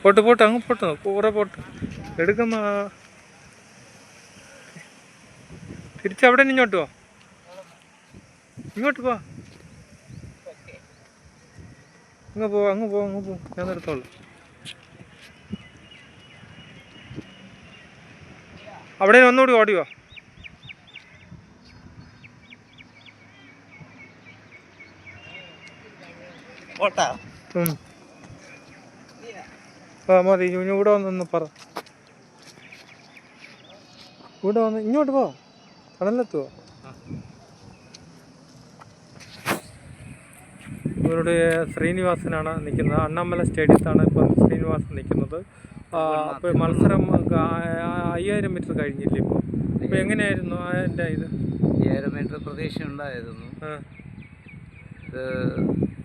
Pot pot അങ്ങ് pot കുറെ pot എടുക്കുന്ന തിരിച്ചവിടെ ഇങ്ങോട്ട് പോ, ഇങ്ങോട്ട് പോ, അങ്ങ് പോ അങ്ങ് പോ അങ്ങ് പോ, ഞാൻ എടുത്തോളൂ. അവിടെ ഒന്നുകൂടി ഓടിയോ. മതി, ഇവിടെ വന്നൊന്ന് പറ, ഇവിടെ വന്ന് ഇങ്ങോട്ട് പോ, കടലെത്തുവോ. ഇവരുടെ ശ്രീനിവാസനാണ് നിൽക്കുന്നത്. അണ്ണാമല സ്റ്റേഡിയത്താണ് ഇപ്പം ശ്രീനിവാസൻ നിൽക്കുന്നത്. അപ്പോൾ മത്സരം 5000 മീറ്റർ കഴിഞ്ഞില്ലേ ഇപ്പോൾ. അപ്പോൾ എങ്ങനെയായിരുന്നു അതിൻ്റെ ഇത്? 5000 മീറ്റർ പ്രതീക്ഷ ഉണ്ടായിരുന്നു.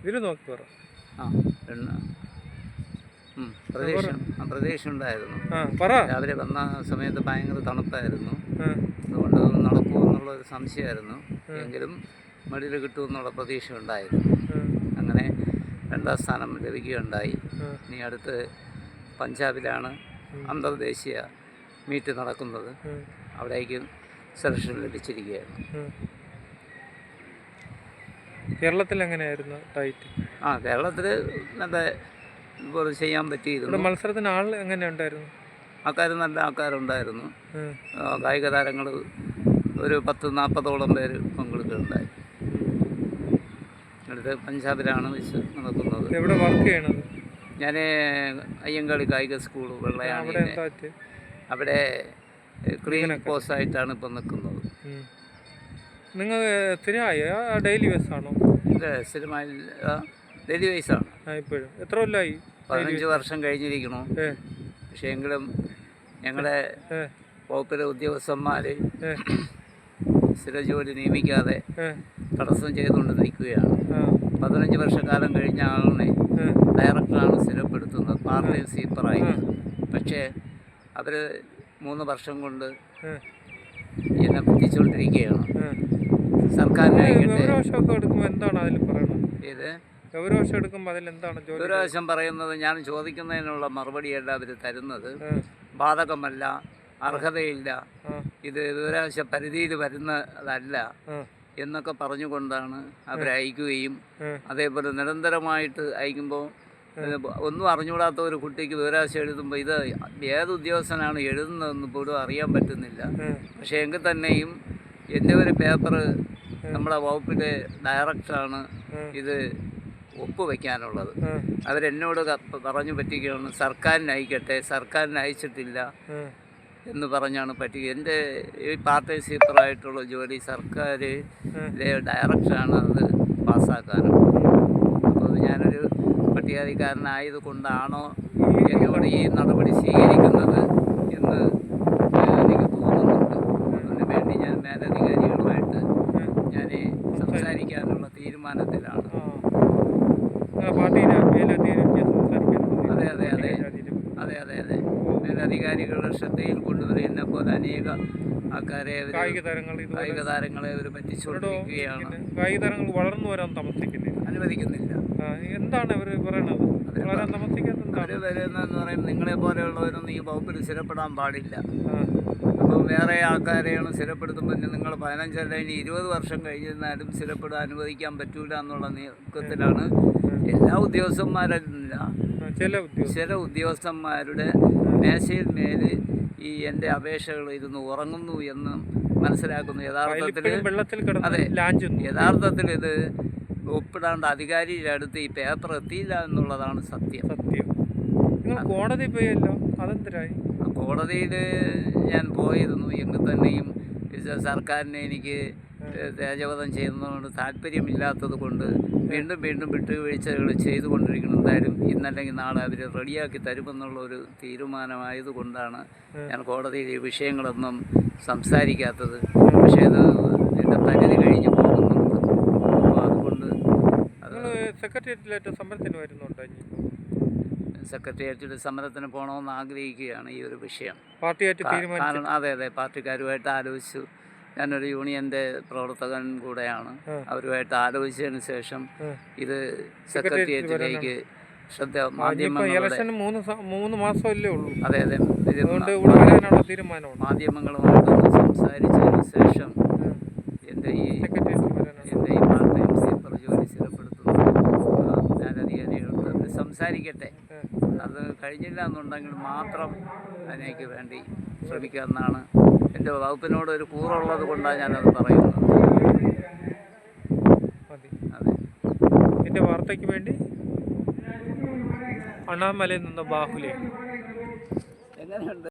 ഇതിൽ നോക്കി പറ. പ്രതീക്ഷ ഉണ്ടായിരുന്നു. രാവിലെ വന്ന സമയത്ത് ഭയങ്കര തണുപ്പായിരുന്നു. അതുകൊണ്ട് നടക്കുമോ എന്നുള്ളൊരു സംശയമായിരുന്നു. എങ്കിലും മെഡൽ കിട്ടുമെന്നുള്ള പ്രതീക്ഷ ഉണ്ടായിരുന്നു. അങ്ങനെ 2ാം സ്ഥാനം ലഭിക്കുകയുണ്ടായി. ഇനി അടുത്ത് പഞ്ചാബിലാണ് അന്തർദേശീയ മീറ്റ് നടക്കുന്നത്. അവിടേക്ക് സെലക്ഷൻ ലഭിച്ചിരിക്കുകയാണ്. കേരളത്തിൽ എങ്ങനെയായിരുന്നു ഡയറ്റ്? കേരളത്തിൽ നല്ല ഇതുപോലെ ചെയ്യാൻ പറ്റിയിരുന്നു. മത്സരത്തിന് ആൾ എങ്ങനെയുണ്ടായിരുന്നു? ആൾക്കാർ നല്ല ആൾക്കാരുണ്ടായിരുന്നു. കായിക താരങ്ങൾ ഒരു 10-40ഓളം പേര് പങ്കെടുക്കുകയുണ്ടായി. അടുത്ത് പഞ്ചാബിലാണ് വെച്ച് നടക്കുന്നത്. എവിടെ വർക്ക് ചെയ്യണത്? ഞാൻ അയ്യങ്കാളി കായിക സ്കൂൾ വെള്ളയാണ്. അവിടെ ക്ലീൻ പോസ്റ്റായിട്ടാണ് ഇപ്പം നിൽക്കുന്നത്. നിങ്ങൾ സ്ഥിരമായി ഡെയിലി ബസ്സാണോ? ഇല്ല, സ്ഥിരമായി ഡെയിലി ബേസാണ്. ഇപ്പോഴും എത്ര കൊല്ലമായി? 15 വർഷം കഴിഞ്ഞിരിക്കണു. പക്ഷേ എങ്കിലും ഞങ്ങളുടെ വകുപ്പിലെ ഉദ്യോഗസ്ഥന്മാർ സ്ഥിരജോലി നിയമിക്കാതെ തടസ്സം ചെയ്തുകൊണ്ട് നിൽക്കുകയാണ്. 15 വർഷക്കാലം കഴിഞ്ഞ ആളിനെ ഡയറക്ടറാണ് സ്ഥിരപ്പെടുത്തുന്നത്, പാർട്ടി സ്വീപ്പറായി. പക്ഷേ അവർ 3 വർഷം കൊണ്ട് എന്നെ പറ്റിച്ചുകൊണ്ടിരിക്കുകയാണ്. സർക്കാരിനായിക്കട്ടെ ഗൗരവശം പറയുന്നത്, ഞാൻ ചോദിക്കുന്നതിനുള്ള മറുപടിയല്ല അവർ തരുന്നത്. ബാധകമല്ല, അർഹതയില്ല, ഇത് വിവരാവകാശ പരിധിയിൽ വരുന്നതല്ല എന്നൊക്കെ പറഞ്ഞുകൊണ്ടാണ് അവരയക്കുകയും അതേപോലെ നിരന്തരമായിട്ട് അയക്കുമ്പോൾ ഒന്നും അറിഞ്ഞുകൂടാത്ത ഒരു കുട്ടിക്ക് വിവരാവകാശ എഴുതുമ്പോൾ ഇത് ഏത് ഉദ്യോഗസ്ഥനാണ് എഴുതുന്നതെന്ന് പോലും അറിയാൻ പറ്റുന്നില്ല. പക്ഷേ എങ്കിൽ തന്നെയും എൻ്റെ ഒരു പേപ്പർ നമ്മുടെ വകുപ്പിലെ ഡയറക്ടറാണ് ഇത് ഒപ്പുവെക്കാനുള്ളത്. അവരെന്നോട് പറഞ്ഞു പറ്റിക്കുകയാണ്, സർക്കാരിനയക്കട്ടെ, സർക്കാരിന് അയച്ചിട്ടില്ല എന്ന് പറഞ്ഞാണ് പറ്റുക. എൻ്റെ ഈ പാർട്ടി സ്വീപ്പറായിട്ടുള്ള ജോലി സർക്കാരിലെ ഡയറക്ടറാണ് അത് പാസ്സാക്കാനുള്ളത്. അപ്പോൾ ഞാനൊരു പട്ടികജാതിക്കാരനായത് കൊണ്ടാണോ എന്നോട് ഈ നടപടി സ്വീകരിക്കുന്നത് എന്ന് എനിക്ക് തോന്നുന്നുണ്ട്. അതിനുവേണ്ടി ഞാൻ മേലധികാരികളുമായിട്ട് ഞാൻ സംസാരിക്കാനുള്ള തീരുമാനത്തിലാണ്. അതെ മേലധികാരികളുടെ ശ്രദ്ധയിൽ കൊണ്ടുവരും. എന്നെ പോലെ അനേക ആൾക്കാരെ കായിക താരങ്ങളെ അവർ പറ്റിച്ചുകൊണ്ടിരിക്കുകയാണ്. കായിക താരങ്ങൾ വളർന്നു വരാൻ അനുവദിക്കുന്നില്ല. എന്താണ് അവർ പറയണത്? അവർ വരുന്നതെന്ന് പറയുമ്പോൾ നിങ്ങളെ പോലെയുള്ളവരൊന്നും ഈ വകുപ്പിൽ സ്ഥിരപ്പെടാൻ പാടില്ല. അപ്പോൾ വേറെ ആൾക്കാരെയാണ് സ്ഥിരപ്പെടുത്തുമ്പോൾ നിങ്ങൾ 15 അല്ല ഇനി 20 വർഷം കഴിഞ്ഞിരുന്നാലും സ്ഥിരപ്പെടാൻ അനുവദിക്കാൻ പറ്റൂല എന്നുള്ള നീക്കത്തിലാണ് എല്ലാ ഉദ്യോഗസ്ഥന്മാരല്ല, ചില ഉദ്യോഗസ്ഥന്മാരുടെ മേശയിൽ മേല് ഈ എൻ്റെ അപേക്ഷകൾ ഇരുന്ന് ഉറങ്ങുന്നു എന്ന് മനസ്സിലാക്കുന്നു. യഥാർത്ഥത്തിൽ ഇത് ഒപ്പിടാണ്ട് അധികാരിയുടെ അടുത്ത് ഈ പേപ്പർ എത്തിയില്ല എന്നുള്ളതാണ് സത്യം. കോടതി പോയല്ലോ, അതെന്തരായി? കോടതിയിൽ ഞാൻ പോയിരുന്നു. എങ്കിൽ തന്നെയും സർക്കാരിനെ എനിക്ക് തേജവധം ചെയ്യുന്നതുകൊണ്ട് താല്പര്യമില്ലാത്തത് കൊണ്ട് വീണ്ടും വിട്ടുവീഴ്ചകൾ ചെയ്തുകൊണ്ടിരിക്കണം. എന്തായാലും ഇന്നല്ലെങ്കിൽ നാളെ അവർ റെഡിയാക്കി തരുമെന്നുള്ള ഒരു തീരുമാനമായതുകൊണ്ടാണ് ഞാൻ കോടതിയിൽ ഈ വിഷയങ്ങളൊന്നും സംസാരിക്കാത്തത്. പക്ഷേ അത് എൻ്റെ പരിധി കഴിഞ്ഞ് പോകുന്നുണ്ട്. അപ്പോൾ അതുകൊണ്ട് സെക്രട്ടേറിയറ്റിലേറ്റ സമരത്തിന് വരുന്നുണ്ടോ? സെക്രട്ടേറിയറ്റിൽ സമരത്തിന് പോകണമെന്ന് ആഗ്രഹിക്കുകയാണ് ഈ ഒരു വിഷയം. കാരണം അതെ പാർട്ടിക്കാരുമായിട്ട് ആലോചിച്ചു. ഞാനൊരു യൂണിയൻ്റെ പ്രവർത്തകൻ കൂടെയാണ്. അവരുമായിട്ട് ആലോചിച്ചതിന് ശേഷം ഇത് സെക്രട്ടേറിയറ്റിലേക്ക് ഇനിയിപ്പോൾ മാധ്യമങ്ങളുടെ ഇലക്ഷന് 3 മാസമല്ലേ ഉള്ളൂ. അതെ ഇത് അതുകൊണ്ട് ഇവിടെ വരാനുള്ള തീരുമാനമാണ്. മാധ്യമങ്ങളുമായിട്ടൊന്ന് സംസാരിച്ചതിന് ശേഷം എൻ്റെ ഈ സെക്രട്ടേറിയറ്റിൽ വരാനാണ്. എൻ്റെ ഈ പാർട്ട് ടൈം സീപ്പർ ജോലി സ്ഥിരപ്പെടുത്തുന്നു ഞാൻ അധികാരികളോട് സംസാരിക്കട്ടെ. അത് കഴിഞ്ഞില്ല എന്നുണ്ടെങ്കിൽ മാത്രം അതിനേക്ക് വേണ്ടി ശ്രമിക്കാമെന്നാണ് എൻ്റെ വകുപ്പിനോട് ഒരു കൂറുള്ളത് കൊണ്ടാണ് ഞാനത് പറയുന്നത്. മതി. അതെ. ഇതിൻ്റെ വാർത്തയ്ക്ക് വേണ്ടി അണ്ണാമലയിൽ നിന്ന് ബാഹുലേ എങ്ങനെയുണ്ട്?